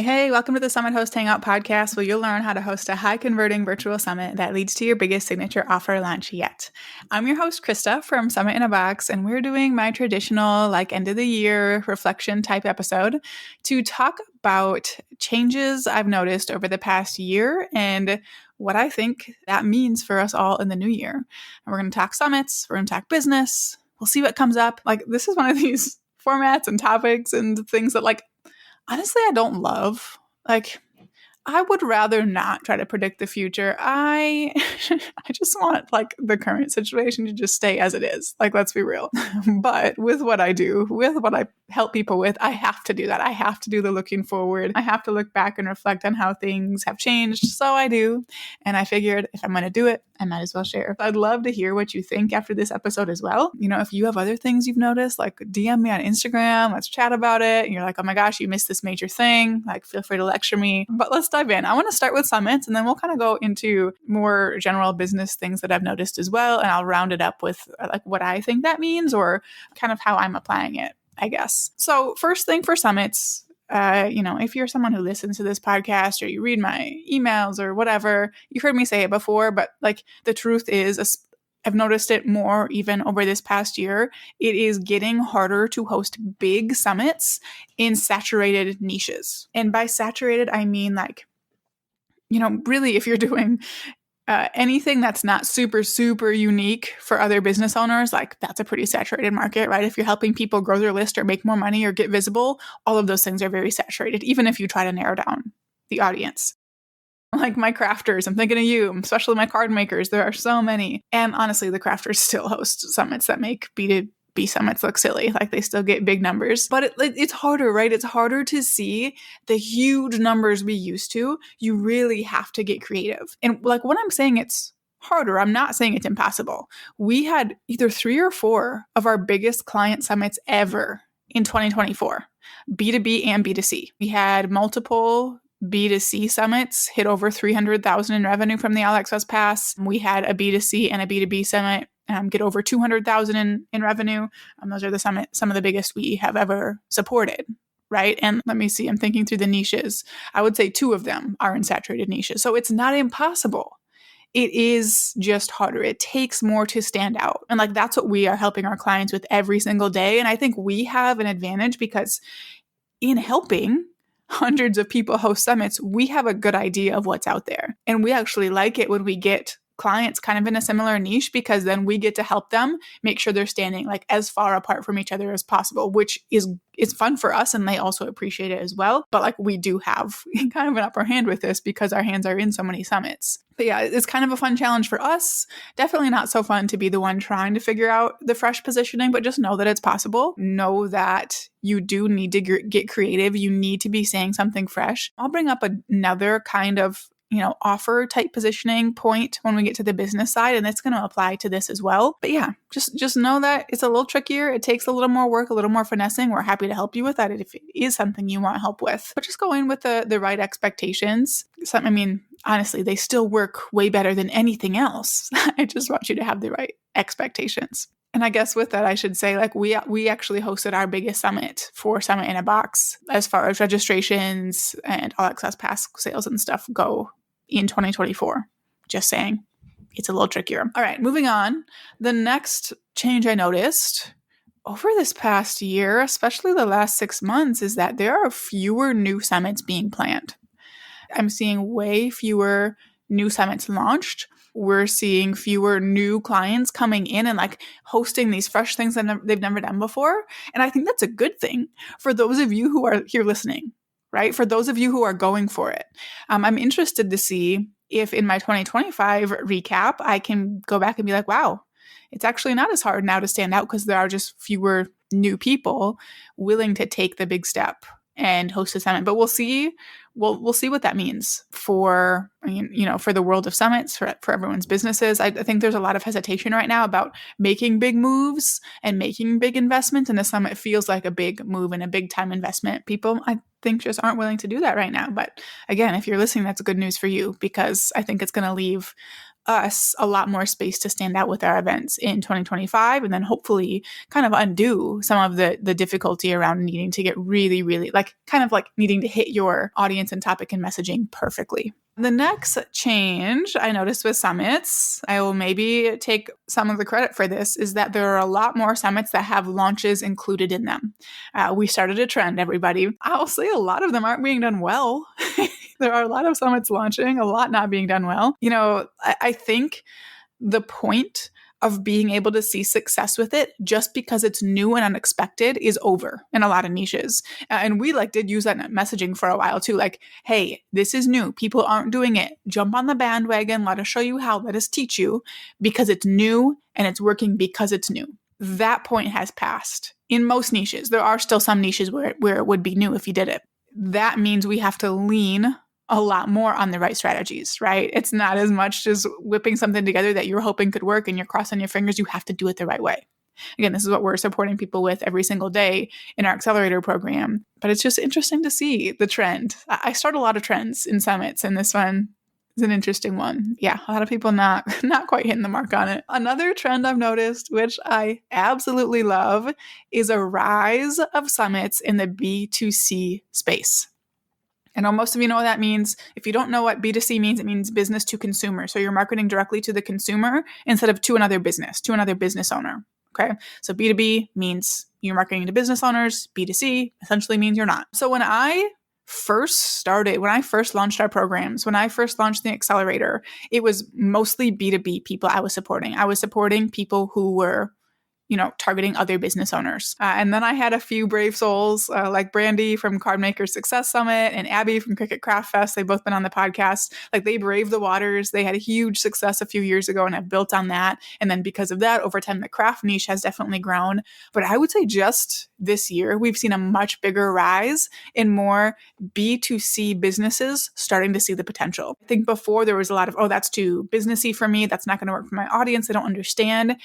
Hey, welcome to the Summit Host Hangout podcast, where you'll learn how to host a high-converting virtual summit that leads to your biggest signature offer launch yet. I'm your host, Krista from Summit in a Box, and we're doing my traditional, end of the year reflection type episode to talk about changes I've noticed over the past year and what I think that means for us all in the new year. And we're going to talk summits, we're going to talk business, we'll see what comes up. This is one of these formats and topics and things that, honestly, I don't love. I would rather not try to predict the future. I just want the current situation to just stay as it is. Let's be real. But with what I do, with what I help people with, I have to do that. I have to do the looking forward. I have to look back and reflect on how things have changed. So I do. And I figured if I'm going to do it, I might as well share. I'd love to hear what you think after this episode as well. If you have other things you've noticed, DM me on Instagram. Let's chat about it. And you're like, oh my gosh, you missed this major thing. Feel free to lecture me. But let's dive in. I want to start with summits, and then we'll kind of go into more general business things that I've noticed as well. And I'll round it up with what I think that means or kind of how I'm applying it, I guess. So first thing for summits, if you're someone who listens to this podcast or you read my emails or whatever, you've heard me say it before, but the truth is, I've noticed it more even over this past year. It is getting harder to host big summits in saturated niches. And by saturated, I mean really if you're doing anything that's not super, super unique for other business owners, that's a pretty saturated market, right? If you're helping people grow their list or make more money or get visible, all of those things are very saturated, even if you try to narrow down the audience. My crafters, I'm thinking of you, especially my card makers. There are so many. And honestly, the crafters still host summits that make B2B summits look silly. They still get big numbers. But it's harder, right? It's harder to see the huge numbers we used to. You really have to get creative. And when I'm saying it's harder, I'm not saying it's impossible. We had either 3 or 4 of our biggest client summits ever in 2024, B2B and B2C. We had multiple B2C summits hit over 300,000 in revenue from the All Access Pass. We had a B2C and a B2B summit get over 200,000 in revenue. Those are some of the biggest we have ever supported, right? And let me see, I'm thinking through the niches. I would say 2 of them are in saturated niches. So it's not impossible. It is just harder. It takes more to stand out. And that's what we are helping our clients with every single day. And I think we have an advantage because in helping hundreds of people host summits, we have a good idea of what's out there. And we actually like it when we get clients kind of in a similar niche, because then we get to help them make sure they're standing as far apart from each other as possible, which is fun for us, and they also appreciate it as well. But we do have kind of an upper hand with this because our hands are in so many summits. But yeah, it's kind of a fun challenge for us. Definitely not so fun to be the one trying to figure out the fresh positioning, but just know that it's possible. Know that you do need to get creative. You need to be saying something fresh. I'll bring up another kind of offer type positioning point when we get to the business side, and it's going to apply to this as well. But yeah, just know that it's a little trickier. It takes a little more work, a little more finessing. We're happy to help you with that if it is something you want help with. But just go in with the right expectations. Honestly, they still work way better than anything else. I just want you to have the right expectations. And I guess with that, I should say, we actually hosted our biggest summit for Summit in a Box as far as registrations and All Access Pass sales and stuff go in 2024. Just saying, it's a little trickier. All right, moving on. The next change I noticed over this past year, especially the last 6 months, is that there are fewer new summits being planned. I'm seeing way fewer new summits launched. We're seeing fewer new clients coming in and hosting these fresh things that they've never done before. And I think that's a good thing for those of you who are here listening, right? For those of you who are going for it. I'm interested to see if in my 2025 recap, I can go back and be wow, it's actually not as hard now to stand out because there are just fewer new people willing to take the big step and host a summit. But we'll see. We'll see what that means for the world of summits, for everyone's businesses. I think there's a lot of hesitation right now about making big moves and making big investments, and the summit feels like a big move and a big time investment. People, I think, just aren't willing to do that right now. But again, if you're listening, that's good news for you, because I think it's going to leave us a lot more space to stand out with our events in 2025, and then hopefully kind of undo some of the difficulty around needing to get really, really kind of needing to hit your audience and topic and messaging perfectly. The next change I noticed with summits, I will maybe take some of the credit for this, is that there are a lot more summits that have launches included in them. We started a trend, everybody. I'll say a lot of them aren't being done well. There are a lot of summits launching, a lot not being done well. I think the point of being able to see success with it just because it's new and unexpected is over in a lot of niches. And we did use that messaging for a while too. Hey, this is new. People aren't doing it. Jump on the bandwagon. Let us show you how. Let us teach you, because it's new and it's working because it's new. That point has passed in most niches. There are still some niches where it would be new if you did it. That means we have to lean a lot more on the right strategies, right? It's not as much just whipping something together that you're hoping could work and you're crossing your fingers. You have to do it the right way. Again, this is what we're supporting people with every single day in our accelerator program. But it's just interesting to see the trend. I start a lot of trends in summits, and this one is an interesting one. Yeah, a lot of people not quite hitting the mark on it. Another trend I've noticed, which I absolutely love, is a rise of summits in the B2C space. I know most of you know what that means. If you don't know what B2C means, it means business to consumer. So you're marketing directly to the consumer instead of to another business owner. Okay. So B2B means you're marketing to business owners. B2C essentially means you're not. So when I first launched our programs, when I first launched the accelerator, it was mostly B2B people I was supporting. I was supporting people who were targeting other business owners. And then I had a few brave souls like Brandy from Card Maker Success Summit and Abby from Cricut Craft Fest. They've both been on the podcast. They braved the waters. They had a huge success a few years ago and have built on that. And then because of that, over time, the craft niche has definitely grown. But I would say just this year, we've seen a much bigger rise in more B2C businesses starting to see the potential. I think before there was a lot of, that's too businessy for me. That's not going to work for my audience. I don't understand.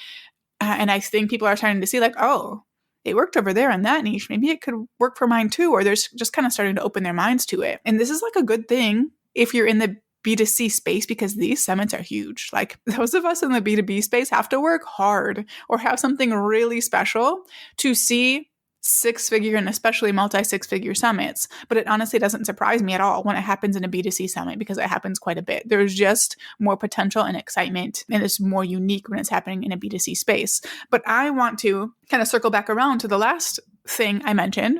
And I think people are starting to see it worked over there in that niche. Maybe it could work for mine too. Or they're just kind of starting to open their minds to it. And this is a good thing if you're in the B2C space, because these summits are huge. Those of us in the B2B space have to work hard or have something really special to see six-figure and especially multi-six-figure summits. But it honestly doesn't surprise me at all when it happens in a B2C summit, because it happens quite a bit. There's just more potential and excitement, and it's more unique when it's happening in a B2C space. But I want to kind of circle back around to the last thing I mentioned,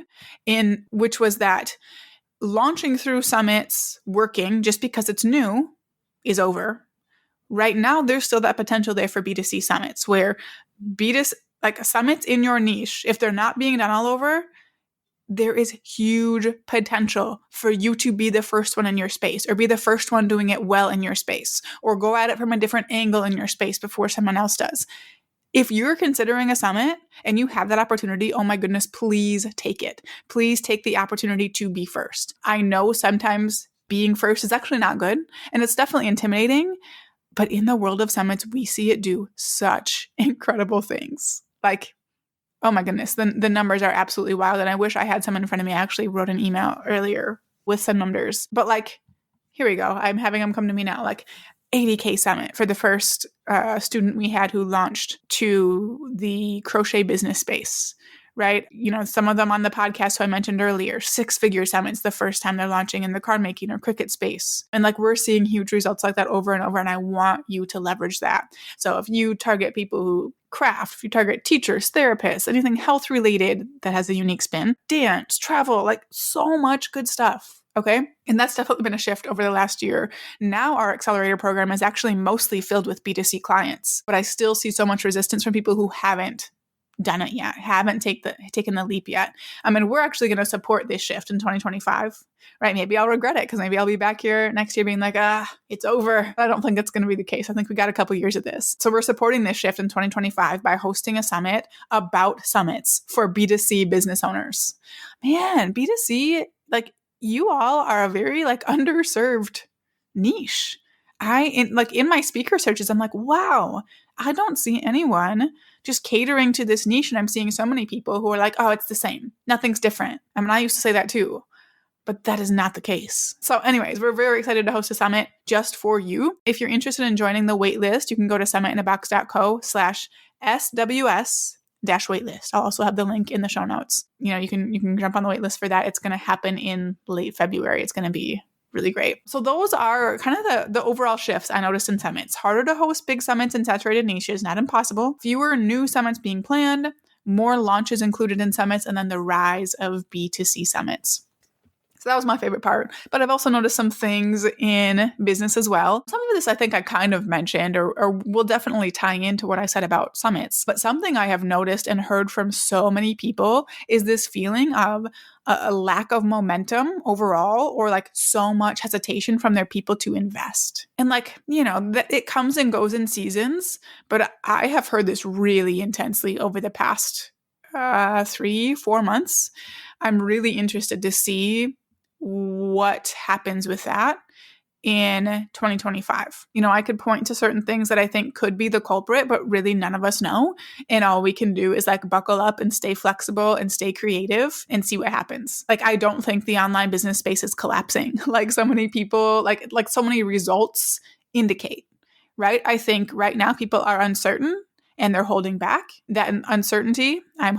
which was that launching through summits working just because it's new is over. Right now, there's still that potential there for B2C summits where B2C summits in your niche, if they're not being done all over, there is huge potential for you to be the first one in your space, or be the first one doing it well in your space, or go at it from a different angle in your space before someone else does. If you're considering a summit and you have that opportunity, oh my goodness, please take it. Please take the opportunity to be first. I know sometimes being first is actually not good, and it's definitely intimidating, but in the world of summits, we see it do such incredible things. Oh my goodness, the numbers are absolutely wild. And I wish I had someone in front of me. I actually wrote an email earlier with some numbers. But here we go. I'm having them come to me now. 80K summit for the first student we had who launched to the crochet business space, right? Some of them on the podcast who I mentioned earlier, six-figure summits the first time they're launching in the card making or Cricut space. And we're seeing huge results like that over and over, and I want you to leverage that. So if you target people who craft, if you target teachers, therapists, anything health related that has a unique spin, dance, travel, so much good stuff. Okay. And that's definitely been a shift over the last year. Now our accelerator program is actually mostly filled with B2C clients, but I still see so much resistance from people who haven't done it yet, haven't taken the leap yet. We're actually going to support this shift in 2025, right? Maybe I'll regret it, because maybe I'll be back here next year being it's over. I don't think that's going to be the case. I think we got a couple years of this. So we're supporting this shift in 2025 by hosting a summit about summits for B2C business owners. Man, B2C, you all are a very underserved niche. In my speaker searches, I'm wow, I don't see anyone just catering to this niche. And I'm seeing so many people who are oh, it's the same. Nothing's different. I used to say that too. but that is not the case. So anyways, we're very excited to host a summit just for you. If you're interested in joining the waitlist, you can go to summitinabox.co/SWS-waitlist. I'll also have the link in the show notes. You can jump on the waitlist for that. It's going to happen in late February. It's going to be really great. So those are kind of the overall shifts I noticed in summits. Harder to host big summits in saturated niches, not impossible. Fewer new summits being planned, more launches included in summits, and then the rise of B2C summits. So that was my favorite part. But I've also noticed some things in business as well. Some of this I think I kind of mentioned or will definitely tie into what I said about summits. But something I have noticed and heard from so many people is this feeling of a lack of momentum overall, or like so much hesitation from their people to invest. And it comes and goes in seasons, but I have heard this really intensely over the past 3-4 months. I'm really interested to see what happens with that in 2025. I could point to certain things that I think could be the culprit, but really none of us know. And all we can do is buckle up and stay flexible and stay creative and see what happens. I don't think the online business space is collapsing like so many people, like so many results indicate, right? I think right now people are uncertain and they're holding back. That uncertainty, I'm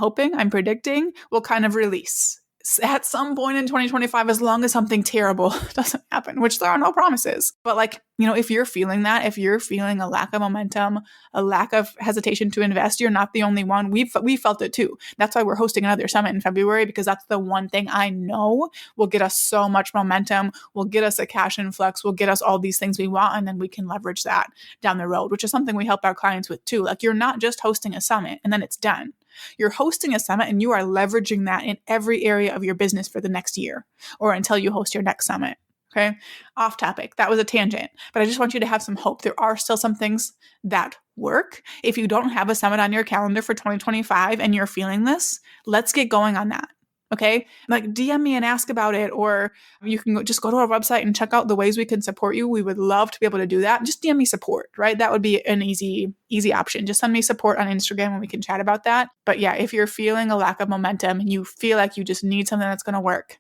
predicting, will kind of release at some point in 2025, as long as something terrible doesn't happen, which there are no promises. But if you're feeling that, if you're feeling a lack of momentum, a lack of hesitation to invest, you're not the only one. We felt it too. That's why we're hosting another summit in February, because that's the one thing I know will get us so much momentum, will get us a cash influx, will get us all these things we want, and then we can leverage that down the road, which is something we help our clients with too. You're not just hosting a summit and then it's done. You're hosting a summit and you are leveraging that in every area of your business for the next year or until you host your next summit. Okay. Off topic. That was a tangent, but I just want you to have some hope. There are still some things that work. If you don't have a summit on your calendar for 2025 and you're feeling this, let's get going on that. Okay. DM me and ask about it, or you can just go to our website and check out the ways we can support you. We would love to be able to do that. Just DM me support, right? That would be an easy option. Just send me support on Instagram and we can chat about that. But yeah, if you're feeling a lack of momentum and you feel like you just need something that's going to work,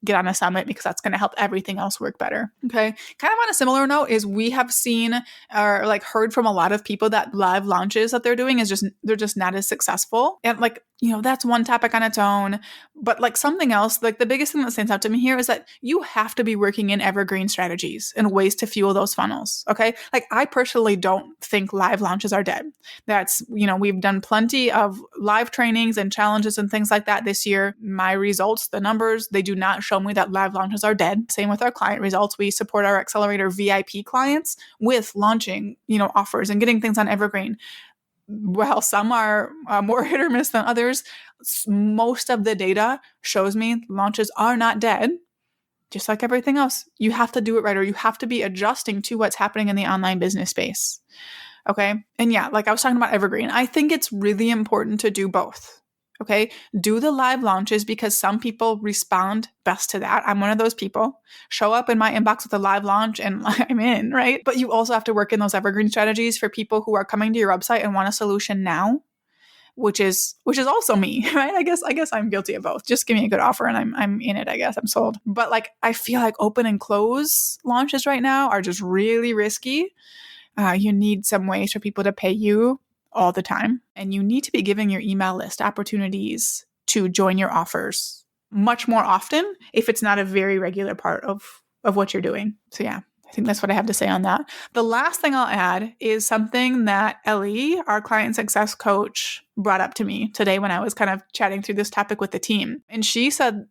get on a summit, because that's going to help everything else work better. Okay. Kind of on a similar note is we have seen or heard from a lot of people that live launches that they're doing they're just not as successful. And that's one topic on its own. But something else, the biggest thing that stands out to me here is that you have to be working in evergreen strategies and ways to fuel those funnels. Okay. I personally don't think live launches are dead. That's, we've done plenty of live trainings and challenges and things like that this year. My results, the numbers, they do not show me that live launches are dead. Same with our client results. We support our accelerator VIP clients with launching, offers and getting things on evergreen. Well, some are more hit or miss than others. Most of the data shows me launches are not dead. Just like everything else, you have to do it right, or you have to be adjusting to what's happening in the online business space. Okay. And yeah, I was talking about evergreen, I think it's really important to do both. Okay. Do the live launches because some people respond best to that. I'm one of those people. Show up in my inbox with a live launch and I'm in, right? But you also have to work in those evergreen strategies for people who are coming to your website and want a solution now, which is also me, right? I guess I'm guilty of both. Just give me a good offer and I'm in it, I guess. I'm sold. But I feel like open and close launches right now are just really risky. You need some ways for people to pay you all the time. And you need to be giving your email list opportunities to join your offers much more often if it's not a very regular part of what you're doing. So yeah, I think that's what I have to say on that. The last thing I'll add is something that Ellie, our client success coach, brought up to me today when I was kind of chatting through this topic with the team. And she said,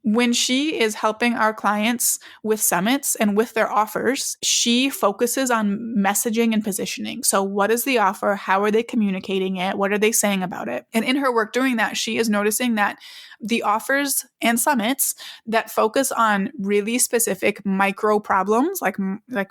when she is helping our clients with summits and with their offers, she focuses on messaging and positioning. So what is the offer? How are they communicating it? What are they saying about it? And in her work doing that, she is noticing that the offers and summits that focus on really specific micro problems, like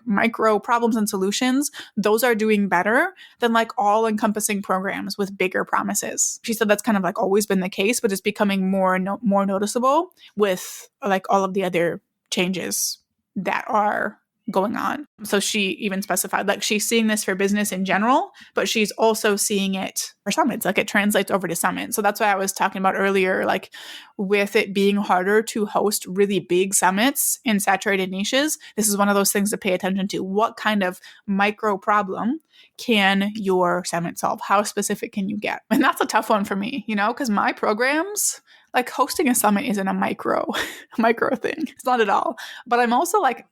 micro problems and solutions, those are doing better than all encompassing programs with bigger promises. She said that's kind of always been the case, but it's becoming more noticeable with all of the other changes that are going on. So she even specified, like, she's seeing this for business in general, but she's also seeing it for summits. Like, it translates over to summit. So that's why I was talking about earlier, like, with it being harder to host really big summits in saturated niches, this is one of those things to pay attention to. What kind of micro problem can your summit solve? How specific can you get? And that's a tough one for me, because my programs, like, hosting a summit isn't a micro thing. It's not at all. But I'm also like,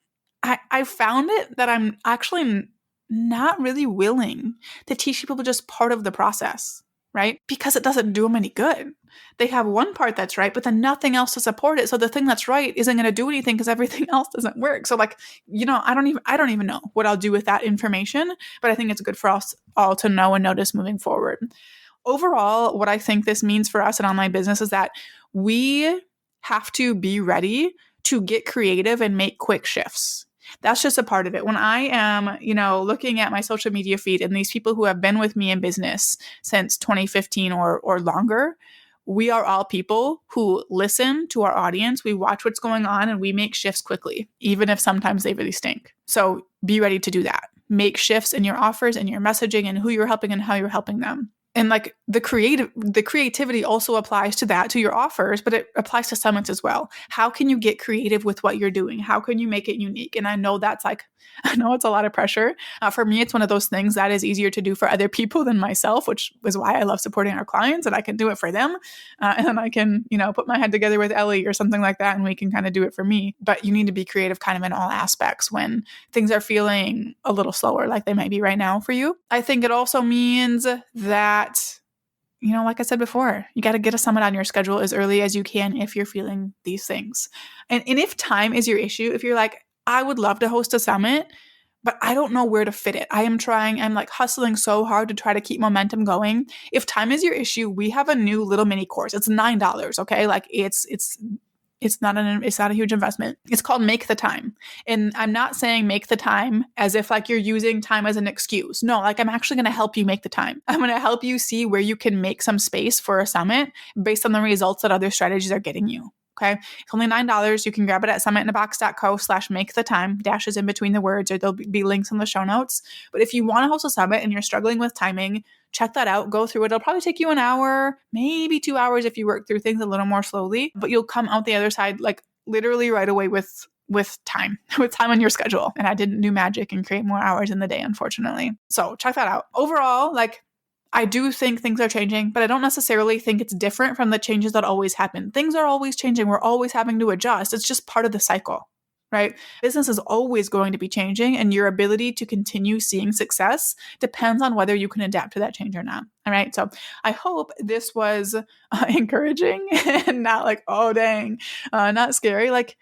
I found it that I'm actually not really willing to teach people just part of the process, right? Because it doesn't do them any good. They have one part that's right, but then nothing else to support it. So the thing that's right isn't going to do anything because everything else doesn't work. So, like, I don't even know what I'll do with that information, but I think it's good for us all to know and notice moving forward. Overall, what I think this means for us in online business is that we have to be ready to get creative and make quick shifts. That's just a part of it. When I am, looking at my social media feed and these people who have been with me in business since 2015 or longer, we are all people who listen to our audience. We watch what's going on and we make shifts quickly, even if sometimes they really stink. So be ready to do that. Make shifts in your offers and your messaging and who you're helping and how you're helping them. And like the creativity also applies to that, to your offers, but it applies to summits as well. How can you get creative with what you're doing? How can you make it unique? And I know it's a lot of pressure. For me, it's one of those things that is easier to do for other people than myself, which is why I love supporting our clients, and I can do it for them. And then I can, put my head together with Ellie or something like that, and we can kind of do it for me. But you need to be creative kind of in all aspects when things are feeling a little slower, like they might be right now for you. I think it also means that, like I said before, you got to get a summit on your schedule as early as you can if you're feeling these things. And if time is your issue, if you're like, I would love to host a summit, but I don't know where to fit it. I'm like hustling so hard to try to keep momentum going. If time is your issue, we have a new little mini course. It's $9, okay? Like it's not a huge investment. It's called Make the Time. And I'm not saying make the time as if like you're using time as an excuse. No, like I'm actually going to help you make the time. I'm going to help you see where you can make some space for a summit based on the results that other strategies are getting you. Okay. It's only $9. You can grab it at summitinabox.co/make-the-time. Dashes in between the words, or there'll be links in the show notes. But if you want to host a summit and you're struggling with timing, check that out. Go through it. It'll probably take you an hour, maybe 2 hours if you work through things a little more slowly, but you'll come out the other side like literally right away with time on your schedule. And I didn't do magic and create more hours in the day, unfortunately. So check that out. Overall, like, I do think things are changing, but I don't necessarily think it's different from the changes that always happen. Things are always changing. We're always having to adjust. It's just part of the cycle, right? Business is always going to be changing, and your ability to continue seeing success depends on whether you can adapt to that change or not. All right. So I hope this was encouraging and not like, oh, dang, not scary. Like,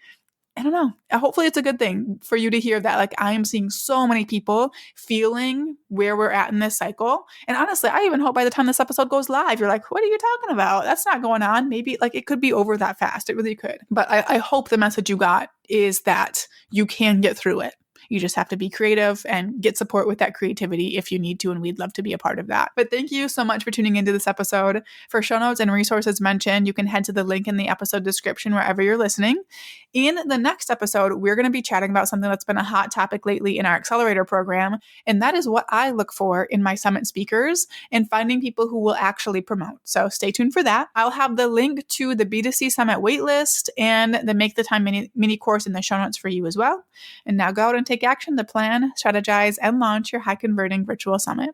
I don't know. Hopefully it's a good thing for you to hear that. Like, I am seeing so many people feeling where we're at in this cycle. And honestly, I even hope by the time this episode goes live, you're like, what are you talking about? That's not going on. Maybe like it could be over that fast. It really could. But I hope the message you got is that you can get through it. You just have to be creative and get support with that creativity if you need to, and we'd love to be a part of that. But thank you so much for tuning into this episode. For show notes and resources mentioned, you can head to the link in the episode description wherever you're listening. In the next episode, we're going to be chatting about something that's been a hot topic lately in our accelerator program, and that is what I look for in my summit speakers and finding people who will actually promote. So stay tuned for that. I'll have the link to the B2C Summit waitlist and the Make the Time mini course in the show notes for you as well. And now go out and take action to plan, strategize, and launch your high converting virtual summit.